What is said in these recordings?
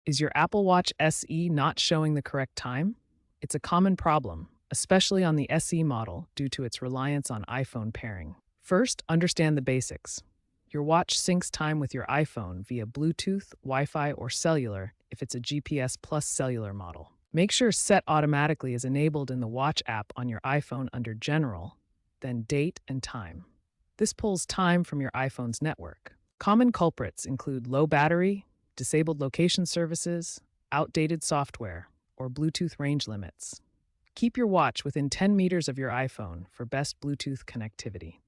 Is your Apple Watch SE not showing the correct time? It's a common problem, especially on the SE model due to its reliance on iPhone pairing. First, understand the basics. Your watch syncs time with your iPhone via Bluetooth, Wi Fi, or cellular if it's a GPS plus cellular model. Make sure Set Automatically is enabled in the Watch app on your iPhone under General, then Date and Time. This pulls time from your iPhone's network. Common culprits include low battery, disabled location services, outdated software, or Bluetooth range limits. Keep your watch within 10 meters of your iPhone for best Bluetooth connectivity.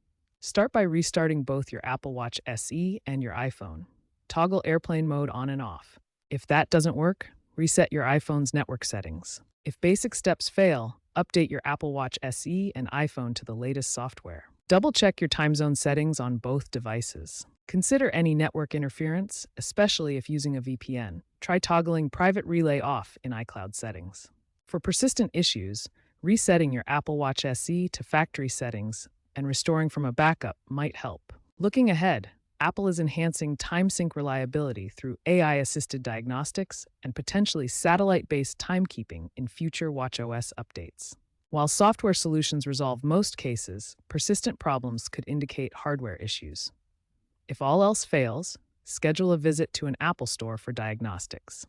Start by restarting both your Apple Watch SE and your iPhone. Toggle airplane mode on and off. If that doesn't work, reset your iPhone's network settings. If basic steps fail, update your Apple Watch SE and iPhone to the latest software. Double-check your time zone settings on both devices. Consider any network interference, especially if using a VPN. Try toggling Private Relay off in iCloud settings. For persistent issues, resetting your Apple Watch SE to factory settings and restoring from a backup might help. Looking ahead, Apple is enhancing time sync reliability through AI-assisted diagnostics and potentially satellite-based timekeeping in future watchOS updates. While software solutions resolve most cases, persistent problems could indicate hardware issues. If all else fails, schedule a visit to an Apple store for diagnostics.